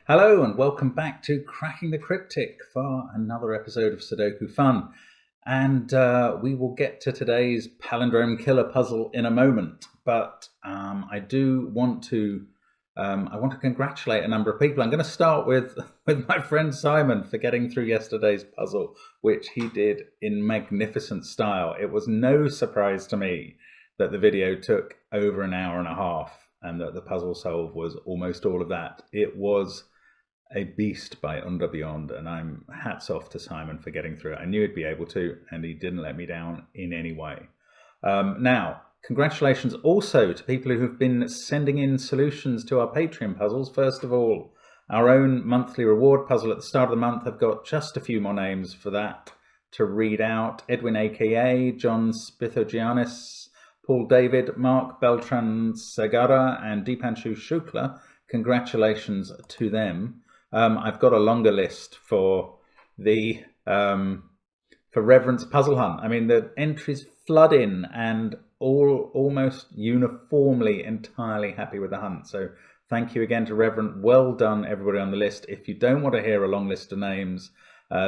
Hello and welcome back to Cracking the Cryptic for another episode of Sudoku Fun. And we will get to today's palindrome killer puzzle in a moment. But I do want to congratulate a number of people. I'm going to start with my friend Simon for getting through yesterday's puzzle, which he did in magnificent style. It was no surprise to me that the video took over an hour and a half and that the puzzle solve was almost all of that. It was a beast by under beyond, and I'm hats off to Simon for getting through it. I knew he'd be able to, and he didn't let me down in any way. Now, congratulations also to people who have been sending in solutions to our Patreon puzzles. First of all, our own monthly reward puzzle at the start of the month. I've got just a few more names for that to read out. Edwin AKA, John Spithogiannis, Paul David, Mark Beltran Segara, and Deepanshu Shukla. Congratulations to them. I've got a longer list for the for Reverend's Puzzle Hunt. I mean, the entries flood in, and almost uniformly entirely happy with the hunt. So thank you again to Reverend. Well done, everybody on the list. If you don't want to hear a long list of names,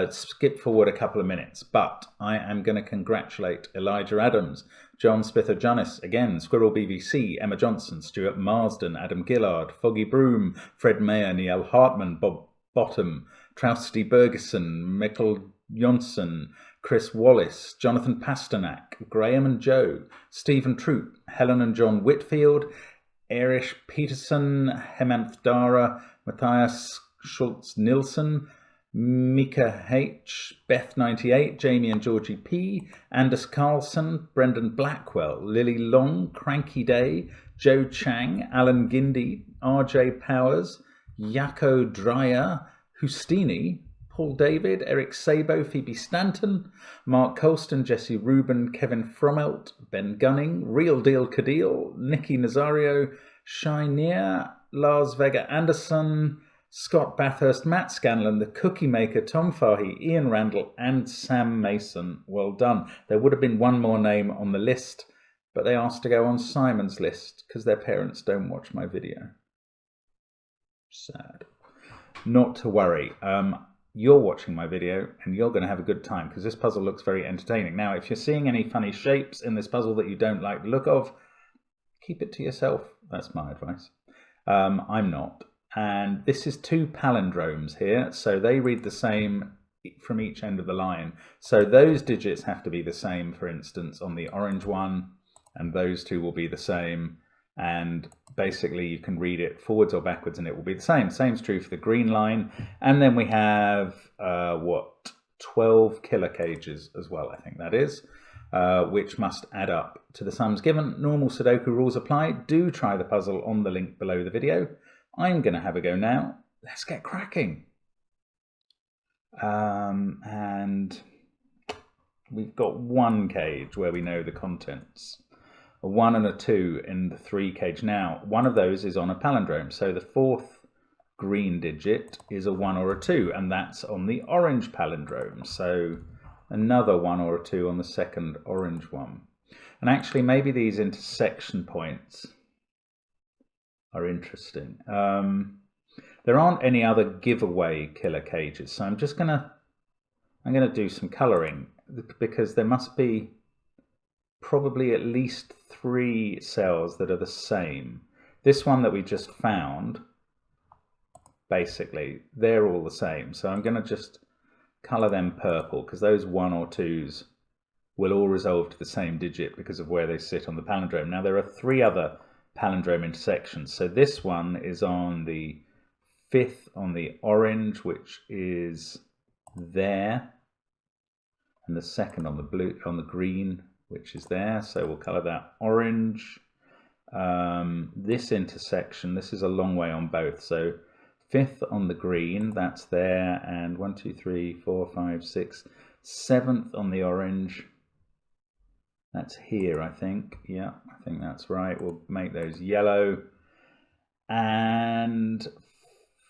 skip forward a couple of minutes. But I am going to congratulate Elijah Adams, John Spithogiannis, again, Squirrel BBC, Emma Johnson, Stuart Marsden, Adam Gillard, Foggy Broom, Fred Mayer, Neil Hartman, Bob Bottom, Trausty Bergeson, Mikkel Jonsson, Chris Wallace, Jonathan Pasternak, Graham and Joe, Stephen Troop, Helen and John Whitfield, Erich Peterson, Hemanth Dara, Matthias Schultz-Nilsson, Mika H, Beth98, Jamie and Georgie P, Anders Carlson, Brendan Blackwell, Lily Long, Cranky Day, Joe Chang, Alan Gindi, RJ Powers, Yako Dreyer, Hustini, Paul David, Eric Sabo, Phoebe Stanton, Mark Colston, Jesse Rubin, Kevin Fromelt, Ben Gunning, Real Deal Cadil, Nikki Nazario, Shineer, Lars Vega Anderson, Scott Bathurst, Matt Scanlon, The Cookie Maker, Tom Fahy, Ian Randall, and Sam Mason. Well done. There would have been one more name on the list, but they asked to go on Simon's list because their parents don't watch my video. Sad. Not to worry. You're watching my video and you're going to have a good time because this puzzle looks very entertaining. Now, if you're seeing any funny shapes in this puzzle that you don't like the look of, keep it to yourself. That's my advice. I'm not. And this is two palindromes here, so they read the same from each end of the line. So those digits have to be the same, for instance, on the orange one, and those two will be the same. And basically you can read it forwards or backwards and it will be the same. Same's true for the green line. And then we have, 12 killer cages as well, I think that is, which must add up to the sums given. Normal Sudoku rules apply. Do try the puzzle on the link below the video. I'm going to have a go now. Let's get cracking. And we've got one cage where we know the contents. A 1 and a 2 in the 3 cage. Now, one of those is on a palindrome. So the fourth green digit is a 1 or a 2, and that's on the orange palindrome. So another 1 or a 2 on the second orange one. And actually, maybe these intersection points are interesting. There aren't any other giveaway killer cages, so I'm gonna do some colouring because there must be probably at least 3 cells that are the same. This one that we just found, basically, they're all the same. So I'm gonna just colour them purple because those 1 or 2s will all resolve to the same digit because of where they sit on the palindrome. Now there are 3 other palindrome intersections. So this one is on the 5th on the orange, which is there, and the second on the blue, on the green, which is there. So we'll colour that orange. This intersection, this is a long way on both. So 5th on the green, that's there, and 1, 2, 3, 4, 5, 6, 7th on the orange. That's here, I think. Yeah, I think that's right. We'll make those yellow. And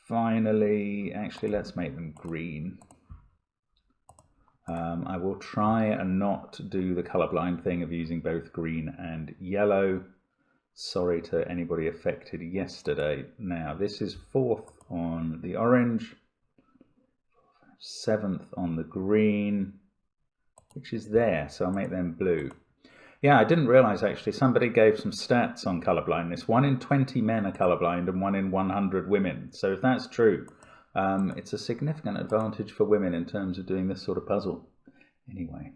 finally, actually, let's make them green. I will try and not do the colorblind thing of using both green and yellow. Sorry to anybody affected yesterday. Now, this is 4th on the orange, 7th on the green, which is there, so I'll make them blue. Yeah, I didn't realize actually somebody gave some stats on color blindness. 1 in 20 men are colorblind and 1 in 100 women. So if that's true, it's a significant advantage for women in terms of doing this sort of puzzle. Anyway.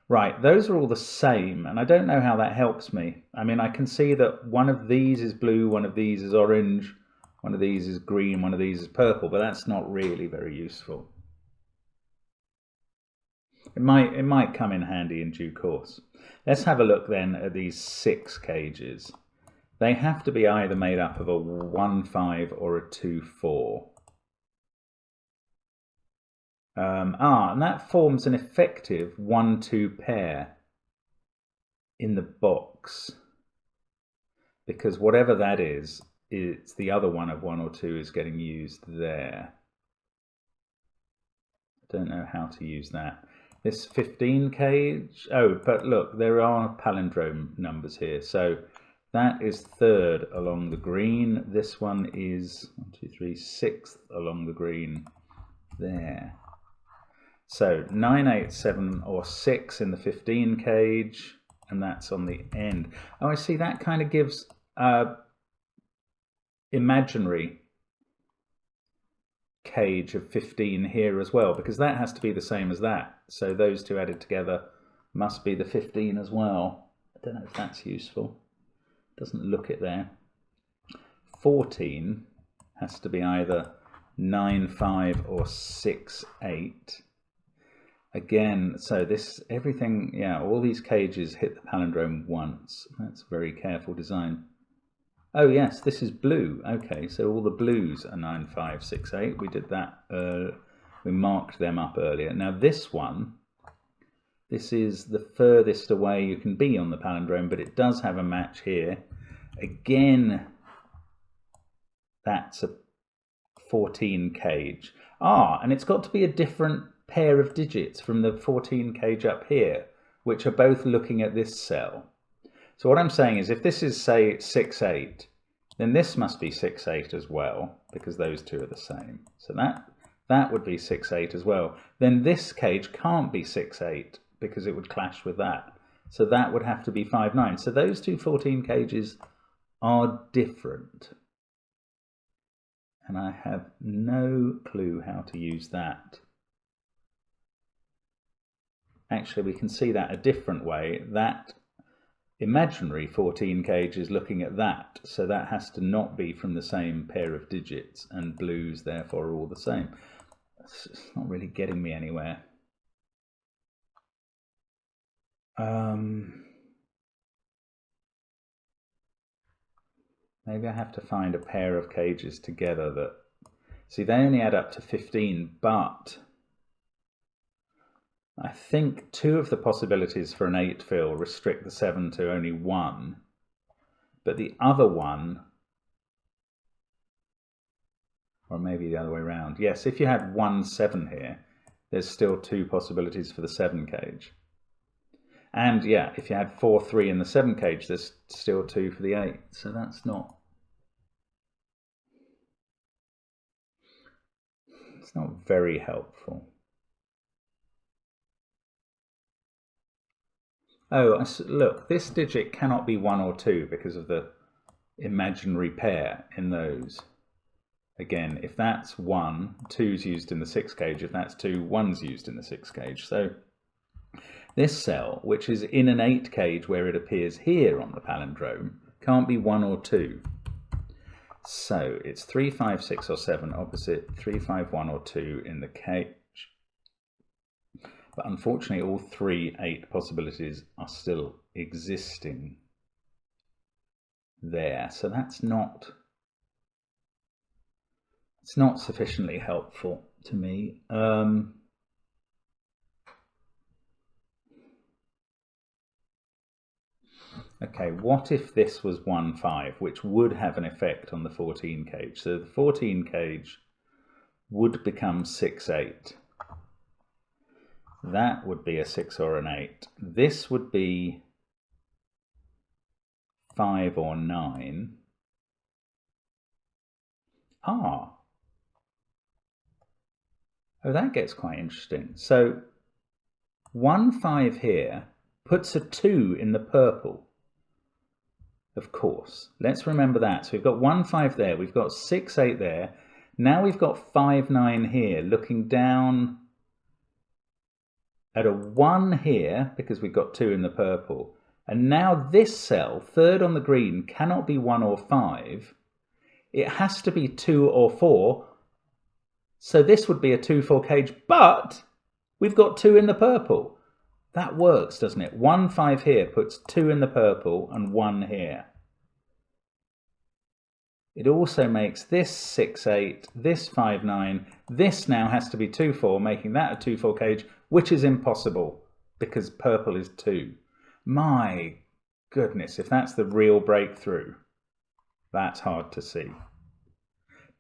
Right, those are all the same, and I don't know how that helps me. I mean, I can see that one of these is blue, one of these is orange, one of these is green, one of these is purple, but that's not really very useful. It might come in handy in due course. Let's have a look then at these 6 cages. They have to be either made up of a 1-5 or a 2-4. And that forms an effective 1-2 pair in the box, because whatever that is, it's the other one of 1 or 2 is getting used there. I don't know how to use that. This 15 cage, oh, but look, there are palindrome numbers here. So that is 3rd along the green. This one is 1, 2, 3, 6th along the green there. So 9, 8, 7 or 6 in the 15 cage, and that's on the end. Oh, I see, that kind of gives imaginary cage of 15 here as well, because that has to be the same as that. So those two added together must be the 15 as well. I don't know if that's useful. Doesn't look it there. 14 has to be either 9, 5 or 6, 8. Again, so this, everything, yeah, all these cages hit the palindrome once. That's very careful design. Oh yes, this is blue. Okay, so all the blues are 9, 5, 6, 8. We did that, we marked them up earlier. Now this one, this is the furthest away you can be on the palindrome, but it does have a match here. Again, that's a 14 cage. Ah, and it's got to be a different pair of digits from the 14 cage up here, which are both looking at this cell. So what I'm saying is, if this is, say, 6, 8, then this must be 6, 8 as well, because those two are the same. So that would be 6, 8 as well. Then this cage can't be 6, 8, because it would clash with that. So that would have to be 5, 9. So those two 14 cages are different. And I have no clue how to use that. Actually, we can see that a different way. That imaginary 14 cage is looking at that, so that has to not be from the same pair of digits, and blues therefore are all the same. It's not really getting me anywhere. Maybe I have to find a pair of cages together that, see, they only add up to 15, but I think 2 of the possibilities for an 8 fill restrict the 7 to only 1, but the other one, or maybe the other way around. Yes, if you had 1, 7 here, there's still 2 possibilities for the 7 cage. And yeah, if you had 4, 3 in the 7 cage, there's still 2 for the 8. So that's not, it's not very helpful. Oh, look, this digit cannot be 1 or 2 because of the imaginary pair in those. Again, if that's 1, 2's used in the 6 cage. If that's 2, 1's used in the 6 cage. So this cell, which is in an 8 cage where it appears here on the palindrome, can't be 1 or 2. So it's 3, 5, 6 or 7 opposite 3, 5, 1 or 2 in the cage. But unfortunately, all 3, 8 possibilities are still existing there. So that's not, it's not sufficiently helpful to me. Okay, what if this was 1, 5, which would have an effect on the 14 cage? So the 14 cage would become 6, 8. That would be a 6 or an 8. This would be 5 or 9. Ah. Oh, that gets quite interesting. So 1 5 here puts a 2 in the purple. Of course. Let's remember that. So we've got 1 5 there, we've got 6 8 there. Now we've got 5 9 here, looking down at a 1 here because we've got 2 in the purple. And now this cell, third on the green, cannot be 1 or 5. It has to be 2 or 4. So this would be a 2 4 cage, but we've got 2 in the purple. That works, doesn't it? 1 5 here puts 2 in the purple and 1 here. It also makes this 6 8, this 5 9. This now has to be 2 4, making that a 2 4 cage, which is impossible because purple is 2. My goodness, if that's the real breakthrough, that's hard to see.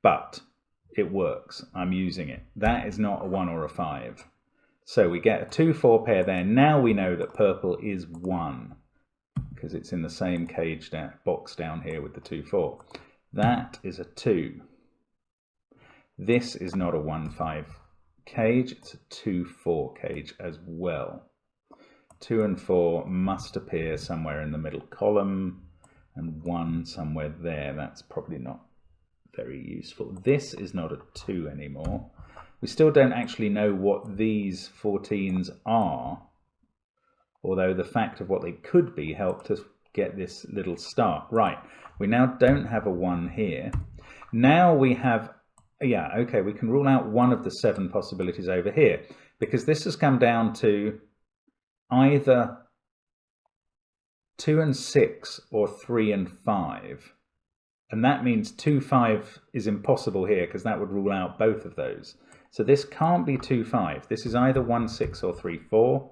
But it works. I'm using it. That is not a 1 or a 5. So we get a 2 4 pair there. Now we know that purple is 1 because it's in the same cage box down here with the 2 4. That is a 2. This is not a 1 5 cage. It's a 2 4 cage as well. 2 and 4 must appear somewhere in the middle column and 1 somewhere there. That's probably not very useful. This is not a 2 anymore. We still don't actually know what these 14s are, although the fact of what they could be helped us get this little start. Right, we now don't have a 1 here. Now we have, yeah, okay, we can rule out one of the 7 possibilities over here because this has come down to either 2 and 6 or 3 and 5. And that means 2 5 is impossible here because that would rule out both of those. So this can't be 2 5. This is either 1 6 or 3 4.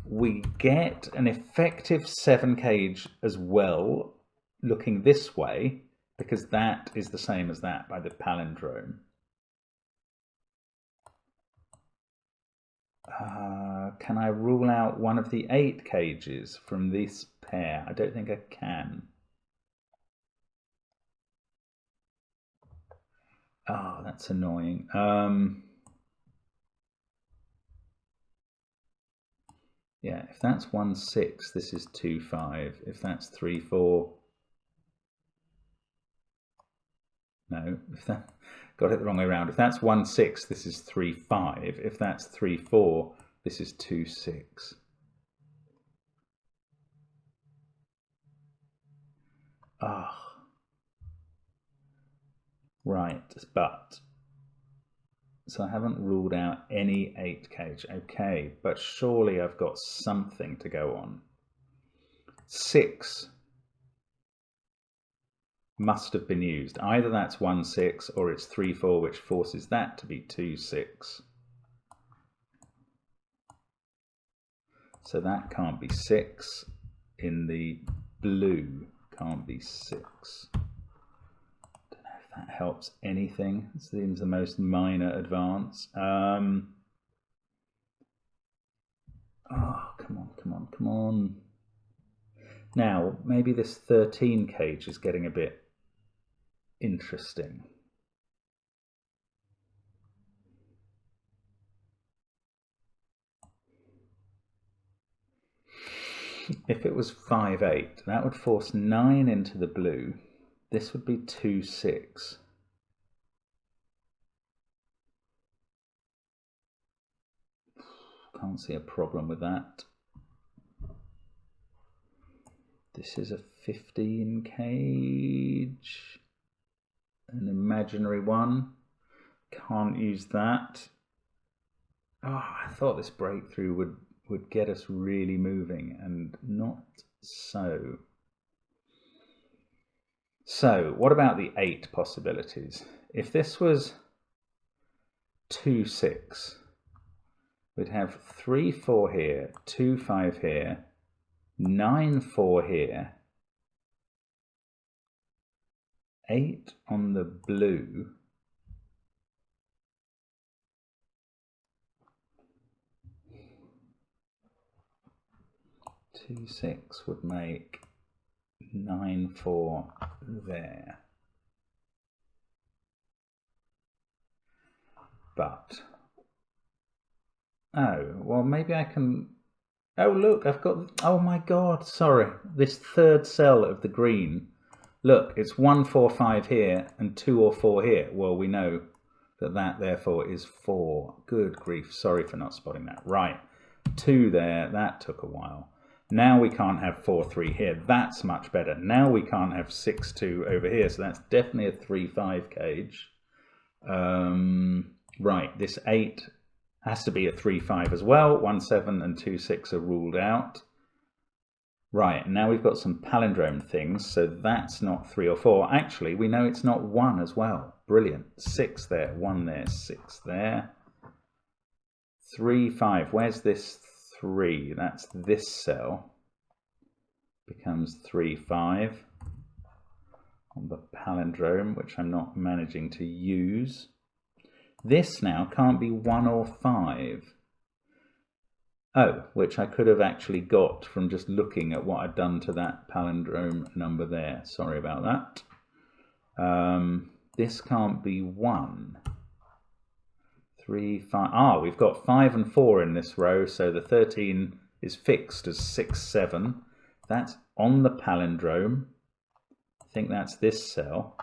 We get an effective 7 cage as well, looking this way, because that is the same as that by the palindrome. Can I rule out one of the 8 cages from this pair? I don't think I can. Oh, that's annoying. Yeah, if that's 1 6, this is 2 5. If that's 3 4, no, if that got it the wrong way around. If that's 1 6, this is 3 5. If that's 3 4, this is 2 6. Ah, right, but so I haven't ruled out any 8 cage. Okay, but surely I've got something to go on. 6 must have been used. Either that's 1 6 or it's 3 4, which forces that to be 2 6. So that can't be 6 in the blue. Can't be 6. Don't know if that helps anything. It seems the most minor advance. Oh, come on, come on, come on. Now, maybe this 13 cage is getting a bit interesting. If it was 5 8, that would force 9 into the blue. This would be 2 6. Can't see a problem with that. This is a 15 cage. An imaginary one. Can't use that. Oh, I thought this breakthrough would get us really moving, and not so. So, what about the 8 possibilities? If this was 2 6, we'd have 3 4 here, 2 5 here, 9 4 here, 8 on the blue, 2 6 would make 9, 4 there. But, oh, well, maybe I can, oh, look, I've got, oh my God, sorry, this third cell of the green, look, it's 1, 4, 5 here and 2 or 4 here. Well, we know that that therefore is 4. Good grief, sorry for not spotting that. Right, 2 there, that took a while. Now we can't have 4, 3 here. That's much better. Now we can't have 6, 2 over here. So that's definitely a 3, 5 cage. Right, this 8 has to be a 3, 5 as well. 1, 7 and 2, 6 are ruled out. Right, now we've got some palindrome things. So that's not 3 or 4. Actually, we know it's not 1 as well. Brilliant. 6 there, 1 there, 6 there. 3, 5. Where's this 3? That's this cell. Becomes 3, 5 on the palindrome, which I'm not managing to use. This now can't be 1 or 5. Oh, which I could have actually got from just looking at what I'd done to that palindrome number there. Sorry about that. This can't be 1. 3, 5. Ah, we've got 5 and 4 in this row, so the 13 is fixed as 6, 7. That's on the palindrome. I think that's this cell.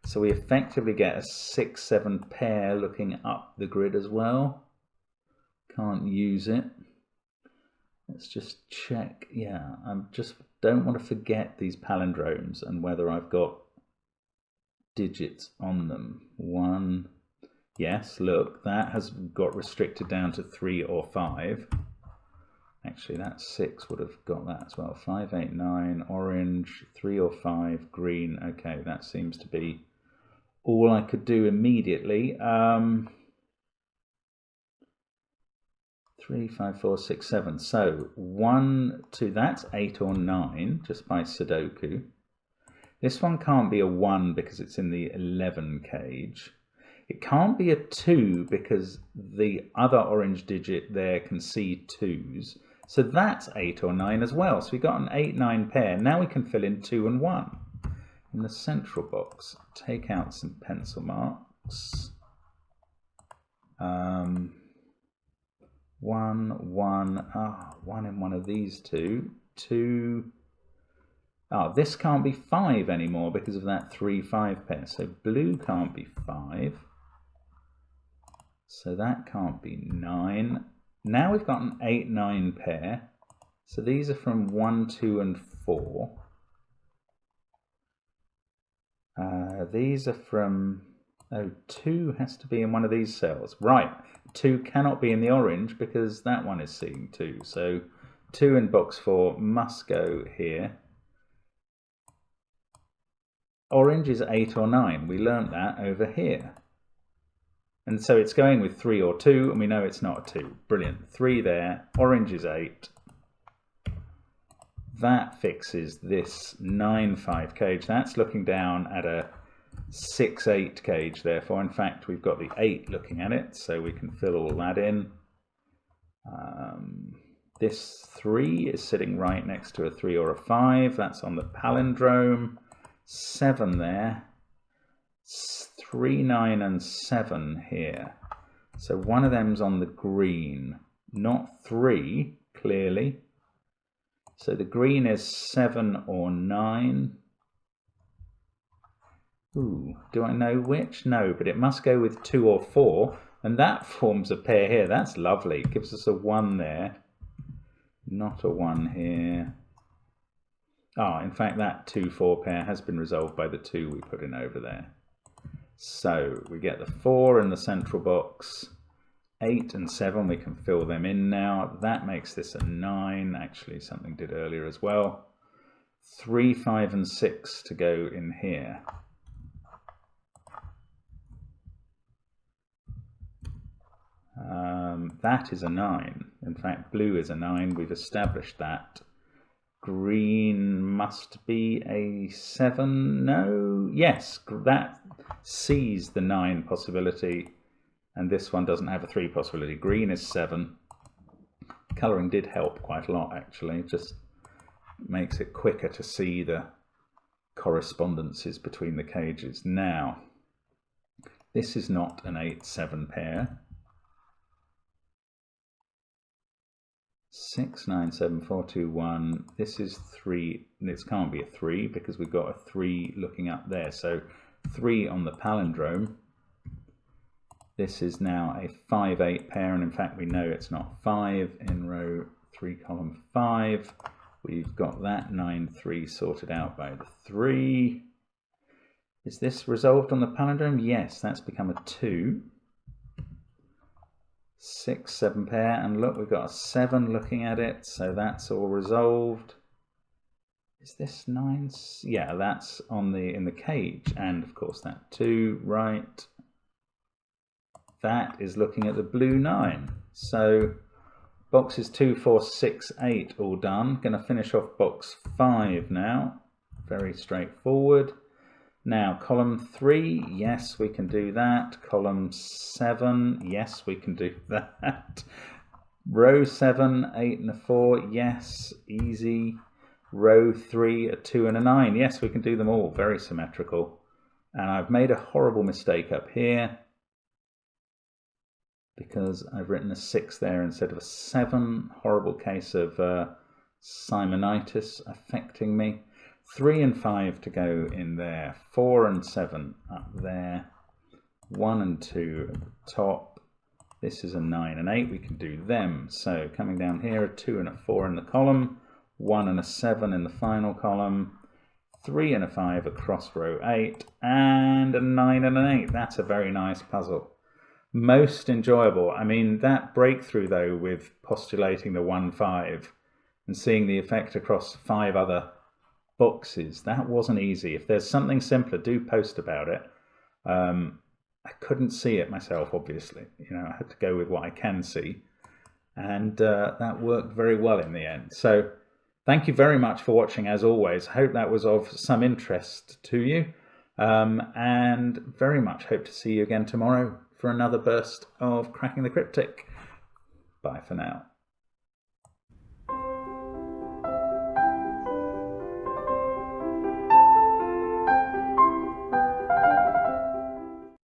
So we effectively get a 6, 7 pair looking up the grid as well. Can't use it. Let's just check. Yeah, I just don't want to forget these palindromes and whether I've got digits on them. 1. Yes, look, that has got restricted down to 3 or 5. Actually, that 6 would have got that as well. 5, 8, 9, orange, 3 or 5, green. Okay, that seems to be all I could do immediately. 3, 5, 4, 6, 7. So 1, 2, that's 8 or 9 just by Sudoku. This one can't be a 1 because it's in the 11 cage. It can't be a 2 because the other orange digit there can see 2s. So that's 8 or 9 as well. So we got an 8, 9 pair. Now we can fill in 2 and 1. In the central box, take out some pencil marks. 1, 1, 1 in one of these two. 2. Oh, this can't be 5 anymore because of that 3, 5 pair. So blue can't be 5. So that can't be 9. Now we've got an 8, 9 pair. So these are from 1, 2 and 4. These are from, oh, 2 has to be in one of these cells. Right, 2 cannot be in the orange because that one is seeing 2. So 2 in box 4 must go here. Orange is 8 or 9. We learnt that over here. And so it's going with 3 or 2, and we know it's not a 2. Brilliant. 3 there. Orange is 8. That fixes this 9, 5 cage. That's looking down at a 6, 8 cage, therefore. In fact, we've got the 8 looking at it, so we can fill all that in. This 3 is sitting right next to a 3 or a 5. That's on the palindrome. 7 there. 3, 9 and 7 here. So one of them's on the green, not 3, clearly. So the green is 7 or 9. Ooh, do I know which? No, but it must go with 2 or 4, and that forms a pair here. That's lovely. It gives us a 1 there. Not a 1 here. Ah, in fact, that 2, 4 pair has been resolved by the 2 we put in over there. So we get the 4 in the central box. 8 and 7, we can fill them in now. That makes this a 9. Actually, something did earlier as well. 3, 5 and 6 to go in here. That is a 9. In fact, blue is a 9. We've established that. Green must be a 7. No, yes, that sees the 9 possibility, and this one doesn't have a 3 possibility. Green is 7. Colouring did help quite a lot, actually. Just makes it quicker to see the correspondences between the cages. Now, this is not an 8-7 pair. 6, 9, 7, 4, 2, 1. This is 3. This can't be a 3 because we've got a 3 looking up there. So 3 on the palindrome. This is now a 5-8 pair, and in fact we know it's not 5 in row 3, column 5. We've got that 9-3 sorted out by the 3. Is this resolved on the palindrome? Yes, that's become a 2. 6-7 pair, and look, we've got a 7 looking at it, so that's all resolved. Is this 9? Yeah, that's on in the cage, and of course that 2, right? That is looking at the blue 9. So boxes 2, 4, 6, 8 all done. Going to finish off box 5 now. Very straightforward. Now, column 3, yes, we can do that. Column 7, yes, we can do that. Row 7, 8 and a 4, yes, easy. Row 3, a 2 and a 9, yes, we can do them all. Very symmetrical. And I've made a horrible mistake up here because I've written a 6 there instead of a 7. Horrible case of Simonitis affecting me. 3 and 5 to go in there, 4 and 7 up there, 1 and 2 at the top. This is a 9 and 8, we can do them. So coming down here, a 2 and a 4 in the column, 1 and a 7 in the final column, 3 and a 5 across row 8, and a 9 and an 8. That's a very nice puzzle. Most enjoyable. I mean, that breakthrough though with postulating the 1-5 and seeing the effect across 5 other boxes, that wasn't easy. If there's something simpler, do post about it. I couldn't see it myself, obviously. You know, I had to go with what I can see, and that worked very well in the end. So thank you very much for watching, as always. I hope that was of some interest to you, and very much hope to see you again tomorrow for another burst of Cracking the Cryptic. Bye for now.